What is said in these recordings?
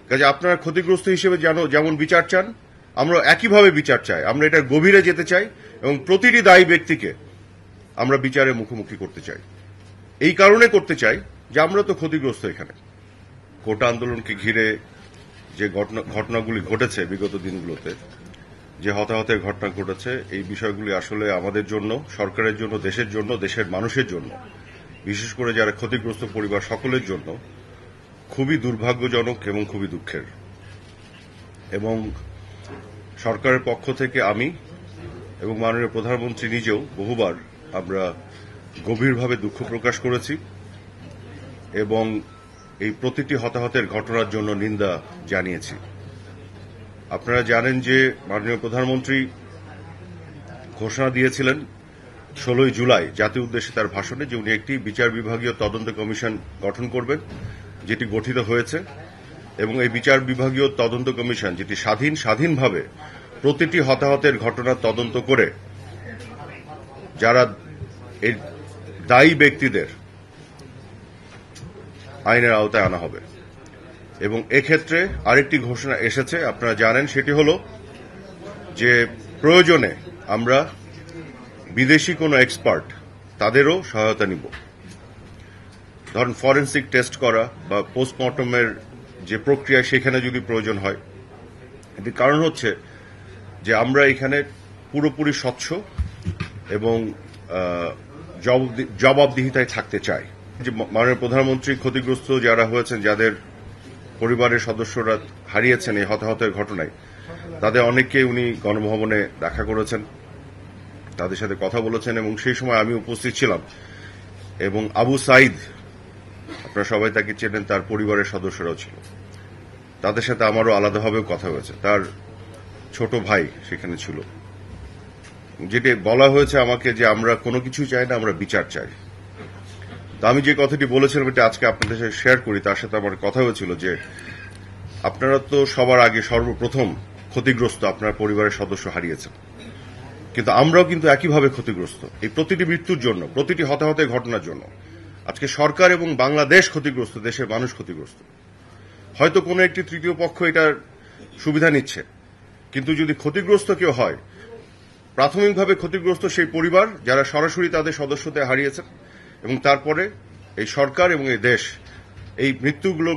কাজে আপনারা ক্ষতিগ্রস্ত হিসেবে যেমন বিচার চান, আমরা একইভাবে বিচার চাই। আমরা এটার গভীরে যেতে চাই এবং প্রতিটি দায়ী ব্যক্তিকে আমরা বিচারের মুখোমুখি করতে চাই। এই কারণে করতে চাই যে আমরা তো ক্ষতিগ্রস্ত। এখানে কোটা আন্দোলনকে ঘিরে যে ঘটনাগুলি ঘটেছে বিগত দিনগুলোতে, যে হতাহতের ঘটনা ঘটেছে, এই বিষয়গুলি আসলে আমাদের জন্য, সরকারের জন্য, দেশের জন্য, দেশের মানুষের জন্য, বিশেষ করে যারা ক্ষতিগ্রস্ত পরিবার সকলের জন্য খুবই দুর্ভাগ্যজনক এবং খুবই দুঃখের। এবং সরকারের পক্ষ থেকে আমি এবং মাননীয় প্রধানমন্ত্রী নিজেও বহুবার আমরা গভীরভাবে দুঃখ প্রকাশ করেছি এবং এই প্রতিটি হতাহতের ঘটনার জন্য নিন্দা জানিয়েছি। আপনারা জানেন যে মাননীয় প্রধানমন্ত্রী ঘোষণা দিয়েছিলেন 16 জুলাই জাতীয় উদ্দেশ্যে তার ভাষণে যে উনি একটি বিচার বিভাগীয় তদন্ত কমিশন গঠন করবেন, যেটি গঠিত হয়েছে। এবং এই বিচার বিভাগীয় তদন্ত কমিশন যেটি স্বাধীনভাবে প্রতিটি হতাহতের ঘটনার তদন্ত করে যারা এই দায়ী ব্যক্তিদের আইনের আওতায় আনা হবে। এবং এক্ষেত্রে আরেকটি ঘোষণা এসেছে, আপনারা জানেন, সেটি হল যে প্রয়োজনে আমরা বিদেশি কোনো এক্সপার্ট তাদেরও সহায়তা নিব। ধরেন ফরেনসিক টেস্ট করা বা পোস্টমর্টমের যে প্রক্রিয়া, সেখানে যদি প্রয়োজন হয়। এটির কারণ হচ্ছে যে আমরা এখানে পুরোপুরি স্বচ্ছ এবং জবাবদিহিতায় থাকতে চাই। যে মাননীয় প্রধানমন্ত্রী ক্ষতিগ্রস্ত যারা হয়েছেন, যাদের পরিবারের সদস্যরা হারিয়েছেন এই হতাহতের ঘটনায়, তাদের অনেককে উনি গণভবনে দেখা করেছেন, তাদের সাথে কথা বলেছেন এবং সেই সময় আমি উপস্থিত ছিলাম। এবং আবু সাইদ, আপনারা সবাই তাকে চেনেন, তার পরিবারের সদস্যরাও ছিল, তাদের সাথে আমারও আলাদাভাবেও কথা হয়েছে। তার ছোট ভাই সেখানে ছিল। যেটি বলা হয়েছে আমাকে যে আমরা কোনো কিছু চাই না, আমরা বিচার চাই। তো আমি যে কথাটি বলেছিলাম এটা আজকে আপনাদের সাথে শেয়ার করি। তার সাথে আমার কথা হয়েছিল যে আপনারা তো সবার আগে সর্বপ্রথম ক্ষতিগ্রস্ত, আপনার পরিবারের সদস্য হারিয়েছেন, কিন্তু আমরাও কিন্তু একইভাবে ক্ষতিগ্রস্ত এই প্রতিটি মৃত্যুর জন্য, প্রতিটি হতাহতের ঘটনার জন্য। আজকে সরকার এবং বাংলাদেশ ক্ষতিগ্রস্ত, দেশের মানুষ ক্ষতিগ্রস্ত। হয়তো কোনো একটি তৃতীয় পক্ষ এটার সুবিধা নিচ্ছে, কিন্তু যদি ক্ষতিগ্রস্ত কেউ হয়, প্রাথমিকভাবে ক্ষতিগ্রস্ত সেই পরিবার যারা সরাসরি তাদের সদস্যদের হারিয়েছেন, এবং তারপরে এই সরকার এবং এই দেশ এই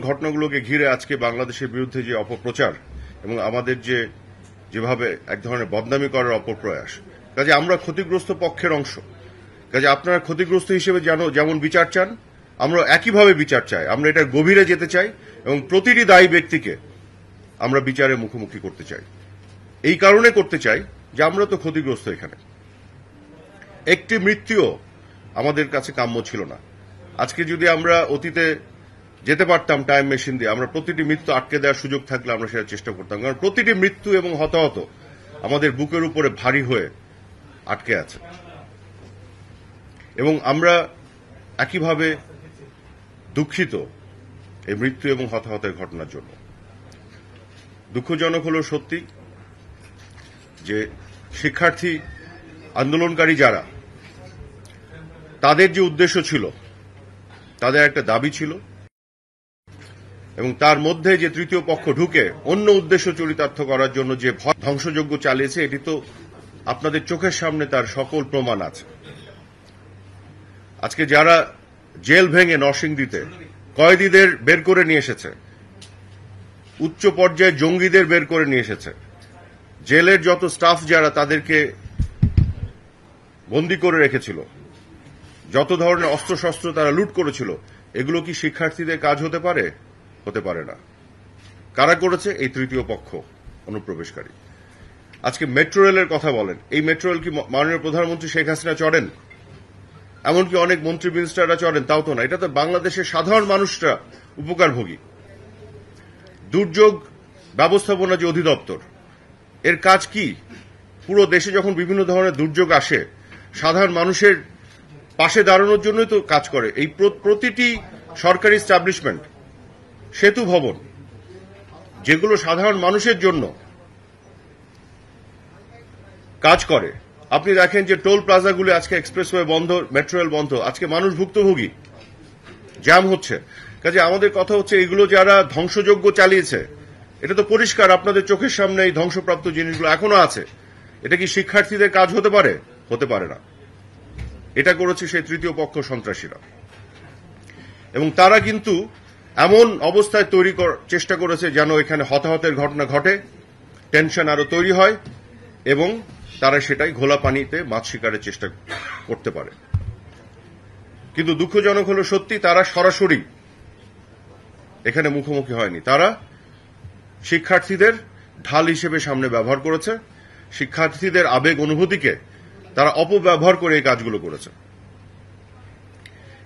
ঘটনাগুলোকে ঘিরে আজকে বাংলাদেশের বিরুদ্ধে যে অপপ্রচার এবং আমাদের যেভাবে এক ধরনের বদনামি করার অপপ্রয়াস, কাজে আমরা ক্ষতিগ্রস্ত পক্ষের অংশ। কাজে আপনারা ক্ষতিগ্রস্ত হিসেবে যেমন বিচার চান, আমরা একইভাবে বিচার চাই। আমরা এটার গভীরে যেতে চাই এবং প্রতিটি দায়ী ব্যক্তিকে আমরা বিচারের মুখোমুখি করতে চাই। এই কারণে করতে চাই যে আমরা তো ক্ষতিগ্রস্ত। এখানে একটি মৃত্যুও আমাদের কাছে কাম্য ছিল না। আজকে যদি আমরা অতীতে যেতে পারতাম টাইম মেশিন দিয়ে, আমরা প্রতিটি মৃত্যু আটকে দেওয়ার সুযোগ থাকলে আমরা সেটা চেষ্টা করতাম। কারণ প্রতিটি মৃত্যু এবং হতাহত আমাদের বুকের উপরে ভারী হয়ে আটকে আছে। এবং আমরা একইভাবে দুঃখিত এই মৃত্যু এবং হতাহতের ঘটনার জন্য। দুঃখজনক হল সত্যি যে শিক্ষার্থী আন্দোলনকারী যারা, তাদের যে উদ্দেশ্য ছিল, তাদের একটা দাবি ছিল, এবং তার মধ্যে যে তৃতীয় পক্ষ ঢুকে অন্য উদ্দেশ্য চরিতার্থ করার জন্য যে ধ্বংসযজ্ঞ চালিয়েছে, এটি তো আপনাদের চোখের সামনে তার সকল প্রমাণ আছে। আজকে যারা জেল ভেঙে নরসিংদীতে কয়েদিদের বের করে নিয়ে এসেছে, উচ্চ পর্যায়ে জঙ্গিদের বের করে নিয়ে এসেছে, জেলের যত স্টাফ যারা তাদেরকে বন্দী করে রেখেছিল, যত ধরনের অস্ত্রশস্ত্র তারা লুট করেছিল, এগুলো কি শিক্ষার্থীদের কাজ হতে পারে? হতে পারে না। কারা করেছে? এই তৃতীয় পক্ষ, অনুপ্রবেশকারী। আজকে মেট্রো রেলের কথা বলেন, এই মেট্রো রেল কি মাননীয় প্রধানমন্ত্রী শেখ হাসিনা চড়েন? এমনকি অনেক মন্ত্রী মিনিস্টাররা চড়েন? তাও তো না। এটা তো বাংলাদেশের সাধারণ মানুষরা উপকারভোগী। দুর্যোগ ব্যবস্থাপনা যে অধিদপ্তর, এর কাজ কি? পুরো দেশে যখন বিভিন্ন ধরনের দুর্যোগ আসে, সাধারণ মানুষের পাশে দাঁড়ানোর জন্যই তো কাজ করে। এই প্রতিটি সরকারি এস্টাবলিশমেন্ট, সেতু ভবন, যেগুলো সাধারণ মানুষের জন্য কাজ করে, আপনি দেখেন যে টোল প্লাজাগুলি আজকে এক্সপ্রেসওয়ে বন্ধ, মেট্রো রেল বন্ধ, আজকে মানুষ ভুক্তভোগী, জ্যাম হচ্ছে। কাজে আমাদের কথা হচ্ছে, এগুলো যারা ধ্বংসযজ্ঞ চালিয়েছে, এটা তো পরিষ্কার, আপনাদের চোখের সামনে এই ধ্বংসপ্রাপ্ত জিনিসগুলো এখনো আছে। এটা কি শিক্ষার্থীদের কাজ হতে পারে? হতে পারে না। এটা করেছে সেই তৃতীয় পক্ষ সন্ত্রাসীরা, এবং তারা কিন্তু এমন অবস্থায় তৈরি চেষ্টা করেছে যেন এখানে হতাহতের ঘটনা ঘটে, টেনশন আরো তৈরি হয়, এবং তারা সেটাই ঘোলা পানিতে মাছ শিকারের চেষ্টা করতে পারে। কিন্তু দুঃখজনক হলো সত্যি, তারা সরাসরি এখানে মুখোমুখি হয়নি। তারা শিক্ষার্থীদের ঢাল হিসেবে সামনে ব্যবহার করেছে, শিক্ষার্থীদের আবেগ অনুভূতিকে তারা অপব্যবহার করে এই কাজগুলো করেছে।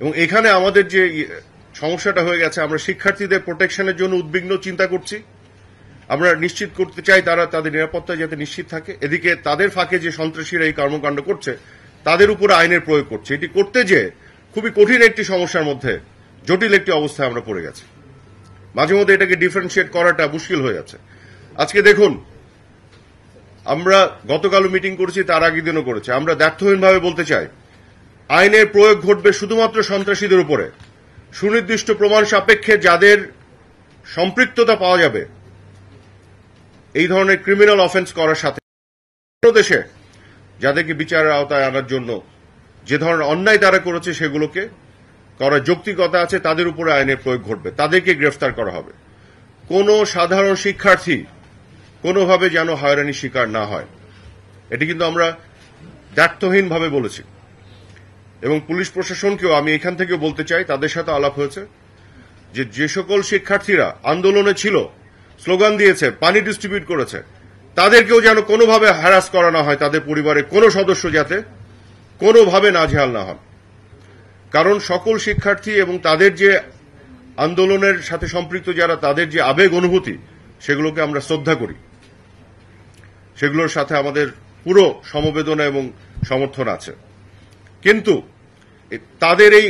এবং এখানে আমাদের যে সমস্যাটা হয়ে গেছে, আমরা শিক্ষার্থীদের প্রোটেকশনের জন্য উদ্বিগ্ন চিন্তা করছি, আমরা নিশ্চিত করতে চাই তারা তাদের নিরাপত্তা যাতে নিশ্চিত থাকে। এদিকে তাদের ফাঁকে যে সন্ত্রাসীরা এই কর্মকাণ্ড করছে তাদের উপরে আইনের প্রয়োগ করছে। এটি করতে যে খুবই কঠিন একটি সমস্যার মধ্যে, জটিল একটি অবস্থায় আমরা পড়ে গেছি। মাঝে মধ্যে এটাকে ডিফারেন্সিয়েট করাটা মুশকিল হয়ে যাচ্ছে। আজকে দেখুন, আমরা গতকালও মিটিং করেছি, তার আগের দিনও করেছি। আমরা দ্ব্যর্থহীনভাবে বলতে চাই, আইনের প্রয়োগ ঘটবে শুধুমাত্র সন্ত্রাসীদের উপরে, সুনির্দিষ্ট প্রমাণ সাপেক্ষে যাদের সম্পৃক্ততা পাওয়া যাবে এই ধরনের ক্রিমিনাল অফেন্স করার সাথে। দেশে যাদেরকে বিচারের আওতায় আনার জন্য যে ধরনের অন্যায় তারা করেছে সেগুলোকে করার যৌক্তিকতা আছে, তাদের উপরে আইনের প্রয়োগ ঘটবে, তাদেরকে গ্রেফতার করা হবে। কোন সাধারণ শিক্ষার্থী কোনোভাবে যেন হয়রানির শিকার না হয়, এটি কিন্তু আমরা দ্ব্যর্থহীনভাবে বলেছি। এবং পুলিশ প্রশাসনকেও আমি এখান থেকে বলতে চাই, তাদের সাথে আলাপ হয়েছে, যে সকল শিক্ষার্থীরা আন্দোলনে ছিল, স্লোগান দিয়েছে, পানি ডিস্ট্রিবিউট করেছে, তাদেরকেও যেন কোনোভাবে হ্যারাস করা না হয়, তাদের পরিবারের কোনো সদস্য যাতে কোনোভাবে নাজেহাল না হন। কারণ সকল শিক্ষার্থী এবং তাদের যে আন্দোলনের সাথে সম্পৃক্ত যারা, তাদের যে আবেগ অনুভূতি, সেগুলোকে আমরা শ্রদ্ধা করি, সেগুলোর সাথে আমাদের পুরো সমবেদনা এবং সমর্থন আছে। কিন্তু তাদের এই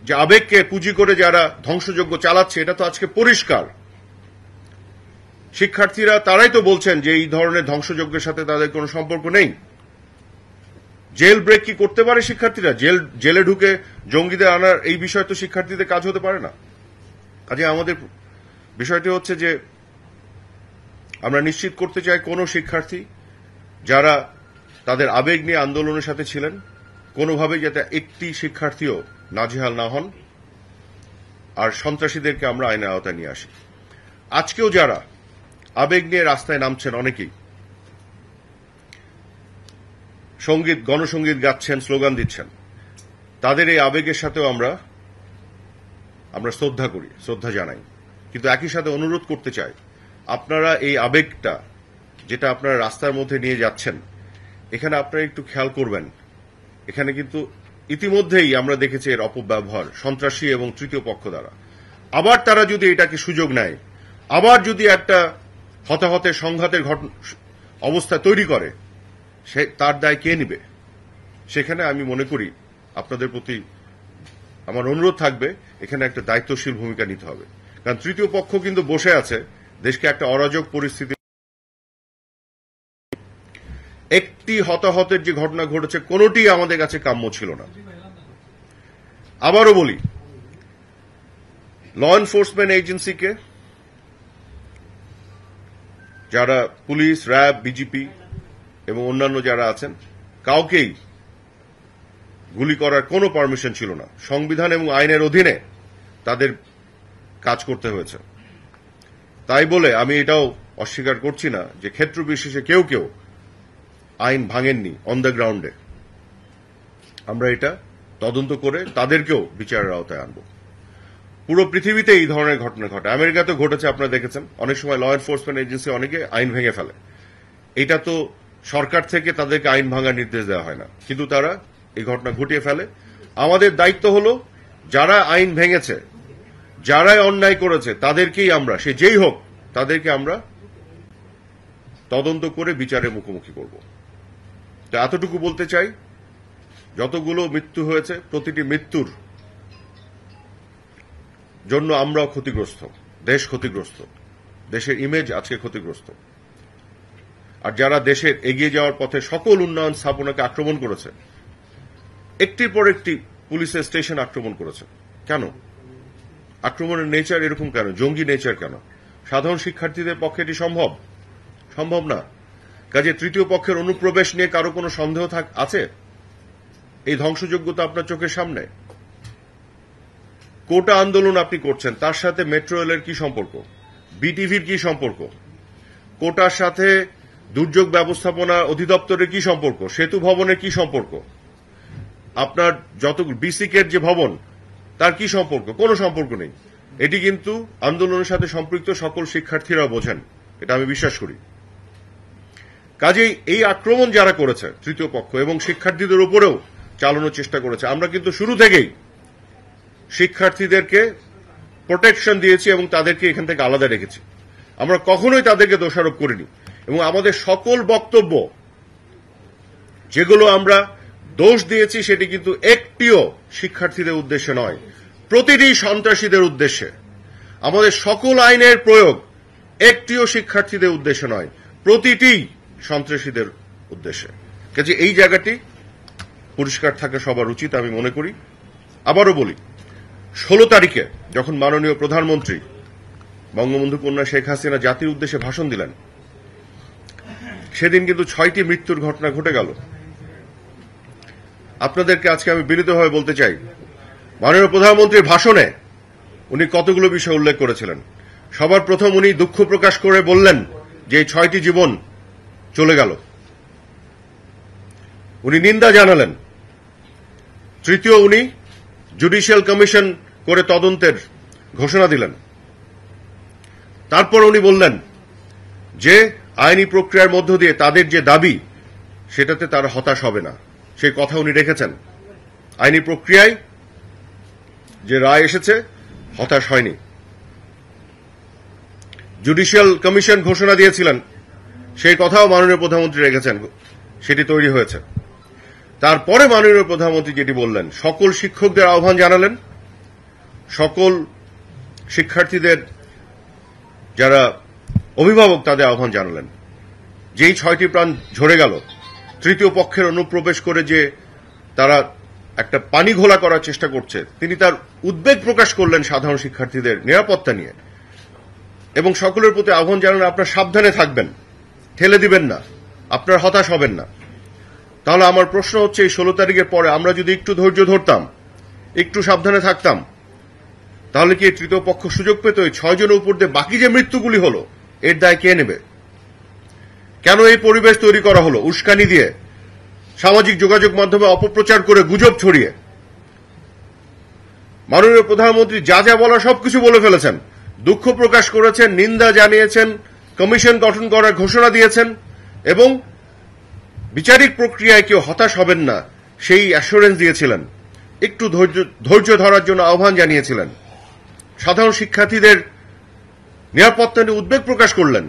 যে আবেগকে পুঁজি করে যারা ধ্বংসযজ্ঞ চালাচ্ছে, এটা তো আজকে পরিষ্কার। শিক্ষার্থীরা তারাই তো বলছেন যে এই ধরনের ধ্বংসযজ্ঞের সাথে তাদের কোনো সম্পর্ক নেই। জেল ব্রেক কি করতে পারে শিক্ষার্থীরা? জেলে ঢুকে জঙ্গিদের আনার এই বিষয় তো শিক্ষার্থীদের কাজ হতে পারে না। কাজে আমাদের বিষয়টি হচ্ছে যে আমরা নিশ্চিত করতে চাই কোন শিক্ষার্থী যারা তাদের আবেগ নিয়ে আন্দোলনের সাথে ছিলেন, কোনোভাবে যাতে একটি শিক্ষার্থীও নাজেহাল না হন, আর সন্ত্রাসীদেরকে আমরা আইনের আওতায় নিয়ে আসি। আজকেও যারা আবেগ নিয়ে রাস্তায় নামছেন, অনেকেই গণসঙ্গীত গাচ্ছেন, স্লোগান দিচ্ছেন, তাদের এই আবেগের সাথেও আমরা শ্রদ্ধা করি, শ্রদ্ধা জানাই। কিন্তু একই সাথে অনুরোধ করতে চাই, আপনারা এই আবেগটা যেটা আপনারা রাস্তার মধ্যে নিয়ে যাচ্ছেন, এখানে আপনারা একটু খেয়াল করবেন। এখানে কিন্তু ইতিমধ্যেই আমরা দেখেছি এর অপব্যবহার সন্ত্রাসী এবং তৃতীয় পক্ষ দ্বারা। আবার তারা যদি এটাকে সুযোগ নেয়, আবার যদি একটা হতাহতের সংঘাতের অবস্থা তৈরি করে, তার দায় কে নেবে? সেখানে আমি মনে করি আপনাদের প্রতি আমার অনুরোধ থাকবে, এখানে একটা দায়িত্বশীল ভূমিকা নিতে হবে। কারণ তৃতীয় পক্ষ কিন্তু বসে আছে দেশকে একটা অরাজক পরিস্থিতি। একটি হতাহতের যে ঘটনা ঘটেছে, কোনটি আমাদের কাছে কাম্য ছিল না। আবারও বলি, ল এনফোর্সমেন্ট এজেন্সিকে, যারা পুলিশ, র্যাব, বিজিপি এবং অন্যান্য যারা আছেন, কাউকেই গুলি করার কোনো পারমিশন ছিল না। সংবিধান এবং আইনের অধীনে তাদের কাজ করতে হয়েছে। তাই বলে আমি এটাও অস্বীকার করছি না যে ক্ষেত্র বিশেষে কেউ কেউ আইন ভাঙেননি অন দ্য গ্রাউন্ডে। আমরা এটা তদন্ত করে তাদেরকেও বিচারের আওতায় আনব। পুরো পৃথিবীতে এই ধরনের ঘটনা ঘটে, আমেরিকাতে ঘটেছে, আপনারা দেখেছেন। অনেক সময় ল এনফোর্সমেন্ট এজেন্সি অনেকে আইন ভেঙে ফেলে। এটা তো সরকার থেকে তাদেরকে আইন ভাঙার নির্দেশ দেওয়া হয় না, কিন্তু তারা এই ঘটনা ঘটিয়ে ফেলে। আমাদের দায়িত্ব হলো, যারা আইন ভেঙেছে, যারাই অন্যায় করেছে, তাদেরকেই আমরা, সে যেই হোক, তাদেরকে আমরা তদন্ত করে বিচারের মুখোমুখি করব। তো এতটুকু বলতে চাই, যতগুলো মৃত্যু হয়েছে, প্রতিটি মৃত্যুর জন্য আমরাও ক্ষতিগ্রস্ত, দেশ ক্ষতিগ্রস্ত, দেশের ইমেজ আজকে ক্ষতিগ্রস্ত। আর যারা দেশের এগিয়ে যাওয়ার পথে সকল উন্নয়ন স্থাপনাকে আক্রমণ করেছে, একটির পর একটি পুলিশের স্টেশন আক্রমণ করেছে, কেন? আক্রমণের নেচার এরকম কেন? জঙ্গি নেচার কেন? সাধারণ শিক্ষার্থীদের পক্ষে এটি সম্ভব না। কাজে তৃতীয় পক্ষের অনুপ্রবেশ নিয়ে কারো কোনো সন্দেহ আছে? এই ধ্বংসযজ্ঞ তো আপনার চোখের সামনে। কোটা আন্দোলন আপনি করছেন, তার সাথে মেট্রো রেলের কি সম্পর্ক? বিটিভির কি সম্পর্ক? কোটার সাথে দুর্যোগ ব্যবস্থাপনা অধিদপ্তরের কি সম্পর্ক? সেতু ভবনের কি সম্পর্ক? আপনার যত বিসিকের যে ভবন, তার কি সম্পর্ক? কোনো সম্পর্ক নেই। এটি কিন্তু আন্দোলনের সাথে সম্পৃক্ত সকল শিক্ষার্থীরা বোঝেন, এটা আমি বিশ্বাস করি। কাজেই এই আক্রমণ যারা করেছে তৃতীয় পক্ষ এবং শিক্ষার্থীদের উপরেও চালানোর চেষ্টা করেছে, আমরা কিন্তু শুরু থেকেই শিক্ষার্থীদেরকে প্রোটেকশন দিয়েছি এবং তাদেরকে এখান থেকে আলাদা রেখেছি। আমরা কখনোই তাদেরকে দোষারোপ করিনি এবং আমাদের সকল বক্তব্য যেগুলো আমরা দোষ দিয়েছি সেটি কিন্তু একটিও শিক্ষার্থীদের উদ্দেশ্যে নয়, প্রতিটি সন্ত্রাসীদের উদ্দেশ্যে। আমাদের সকল আইনের প্রয়োগ একটিও শিক্ষার্থীদের উদ্দেশ্যে নয়, প্রতিটি সন্ত্রাসীদের উদ্দেশ্যে। কাজে এই জায়গাটি পরিষ্কার থাকা সবার উচিত আমি মনে করি। আবারও বলি, 16 তারিখে যখন মাননীয় প্রধানমন্ত্রী বঙ্গবন্ধু কন্যা শেখ হাসিনা জাতির উদ্দেশ্যে ভাষণ দিলেন, সেদিন কিন্তু 6টি মৃত্যুর ঘটনা ঘটে গেল। আপনাদেরকে আজকে আমি বিনীতভাবে বলতে চাই, মাননীয় প্রধানমন্ত্রীর ভাষণে উনি কতগুলো বিষয় উল্লেখ করেছিলেন। সবার প্রথম উনি দুঃখ প্রকাশ করে বললেন যে এই 6টি জীবন চলে গেল। উনি নিন্দা জানালেন। তৃতীয়, উনি জুডিশিয়াল কমিশন করে তদন্তের ঘোষণা দিলেন। তারপর উনি বললেন যে আইনি প্রক্রিয়ার মধ্য দিয়ে তাদের যে দাবি সেটাতে তারা হতাশ হবে না, সেই কথা উনি রেখেছেন। আইনি প্রক্রিয়ায় যে রায় এসেছে হতাশ হয়নি। জুডিশিয়াল কমিশন ঘোষণা দিয়েছিলেন, সেই কথাও মাননীয় প্রধানমন্ত্রী রেখেছেন, সেটি তৈরি হয়েছে। তারপরে মাননীয় প্রধানমন্ত্রী যেটি বললেন, সকল শিক্ষকদের আহ্বান জানালেন, সকল শিক্ষার্থীদের যারা অভিভাবক তাদের আহ্বান জানালেন। যেই 6টি প্রাণ ঝরে গেল তৃতীয় পক্ষের অনুপ্রবেশ করে, যে তারা একটা পানি ঘোলা করার চেষ্টা করছে, তিনি তার উদ্বেগ প্রকাশ করলেন সাধারণ শিক্ষার্থীদের নিরাপত্তা নিয়ে এবং সকলের প্রতি আহ্বান জানালেন আপনারা সাবধানে থাকবেন, ঠেলে দিবেন না, আপনারা হতাশ হবেন না। তাহলে আমার প্রশ্ন হচ্ছে, এই 16 তারিখের পরে আমরা যদি একটু ধৈর্য ধরতাম, একটু সাবধানে থাকতাম, তাহলে কি তৃতীয় পক্ষ সুযোগ পেত এই 6 জনের উপর দিয়ে বাকি যে মৃত্যুগুলি হলো এর দায় কে নেবে? কেন এই পরিবেশ তৈরি করা হলো উস্কানি দিয়ে, সামাজিক যোগাযোগ মাধ্যমে অপপ্রচার করে, গুজব ছড়িয়ে? মাননীয় প্রধানমন্ত্রী যা যা বলার সবকিছু বলে ফেলেছেন, দুঃখ প্রকাশ করেছেন, নিন্দা জানিয়েছেন, কমিশন গঠন করার ঘোষণা দিয়েছেন এবং বিচারিক প্রক্রিয়ায় কেউ হতাশ হবেন না সেই অ্যাসুরেন্স দিয়েছিলেন। একটু ধৈর্য ধরার জন্য আহ্বান জানিয়েছিলেন। সাধারণ শিক্ষার্থীদের নিরাপত্তা নিয়ে উদ্বেগ প্রকাশ করলেন।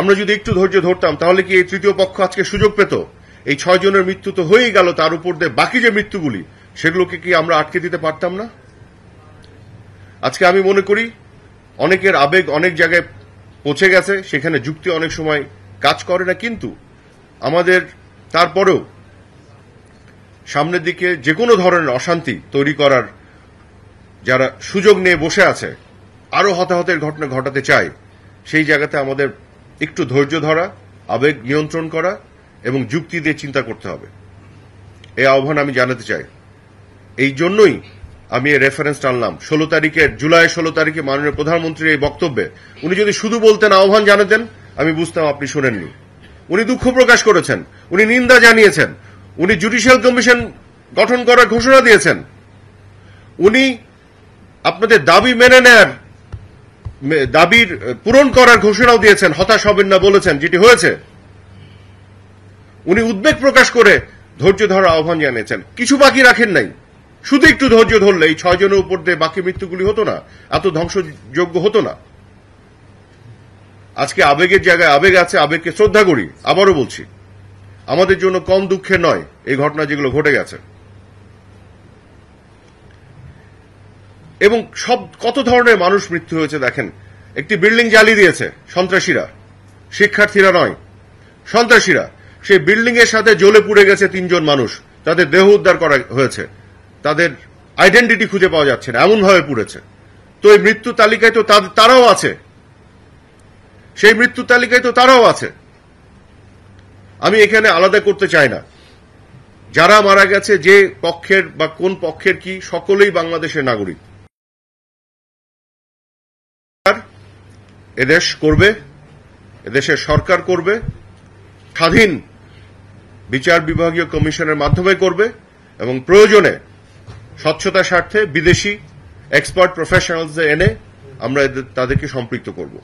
আমরা যদি একটু ধৈর্য ধরতাম তাহলে কি এই তৃতীয় পক্ষ আজকে সুযোগ পেত? এই 6 জনের মৃত্যু তো হয়েই গেল, তার উপর দিয়ে বাকি যে মৃত্যুগুলি সেগুলোকে কি আমরা আটকে দিতে পারতাম না? আজকে আমি মনে করি অনেকের আবেগ অনেক জায়গায় পৌঁছে গেছে, সেখানে যুক্তি অনেক সময় কাজ করে না, কিন্তু আমাদের তারপরেও সামনের দিকে যে কোনো ধরনের অশান্তি তৈরি করার যারা সুযোগ নিয়ে বসে আছে, আরো হতাহতের ঘটনা ঘটাতে চায়, সেই জায়গাতে আমাদের একটু ধৈর্য ধরা, আবেগ নিয়ন্ত্রণ করা এবং যুক্তি দিয়ে চিন্তা করতে হবে। এই আহ্বান আমি জানাতে চাই। এই জন্যই আমি এই রেফারেন্স টানলাম 16 তারিখের, জুলাই 16 তারিখে মাননীয় প্রধানমন্ত্রীর এই বক্তব্যে উনি যদি শুধু বলতেন, আহ্বান জানাতেন, আমি বুঝতাম আপনি শোনেননি। উনি দুঃখ প্রকাশ করেছেন, উনি নিন্দা জানিয়েছেন, উনি জুডিশিয়াল কমিশন গঠন করার ঘোষণা দিয়েছেন, উনি আপনাদের দাবি মেনে নেয়ার, দাবির পূরণ করার ঘোষণাও দিয়েছেন, হতাশ হবেন না বলেছেন, যেটি হয়েছে। উনি উদ্বেগ প্রকাশ করে ধৈর্য ধরার আহ্বান জানিয়েছেন, কিছু বাকি রাখেন নাই। শুধু একটু ধৈর্য ধরলে এই 6 জনের উপর দিয়ে বাকি মৃত্যুগুলি হতো না, এত ধ্বংসযোগ্য হতো না। আজকে আবেগের জায়গায় আবেগ আছে, আবেগকে শ্রদ্ধা করি। আবারও বলছি, আমাদের জন্য কম দুঃখের নয় এই ঘটনা যেগুলো ঘটে গেছে। এবং কত ধরনের মানুষ মৃত্যু হয়েছে দেখেন। একটি বিল্ডিং জ্বালিয়ে দিয়েছে সন্ত্রাসীরা, শিক্ষার্থীরা নয়, সন্ত্রাসীরা। সেই বিল্ডিং এর সাথে জ্বলে পুড়ে গেছে 3 জন মানুষ, তাদের দেহ উদ্ধার করা হয়েছে, তাদের আইডেন্টিটি খুঁজে পাওয়া যাচ্ছে না, এমন ভাবে পুড়েছে। তো এই মৃত্যু তালিকায় তো তারাও আছে। সেই মৃত্যু তালিকায় তো তারাও আছে। আমি এখানে আলাদা করতে চাই না, যারা মারা গেছে যে পক্ষের বা কোন পক্ষের কি, সকলেই বাংলাদেশের নাগরিক। এদেশ করবে, এদেশের সরকার করবে, স্বাধীন বিচার বিভাগীয় কমিশনের মাধ্যমে করবে, এবং প্রয়োজনে স্বচ্ছতার স্বার্থে বিদেশি এক্সপার্ট প্রফেশনালস এনে আমরা তাদেরকে সম্পৃক্ত করব।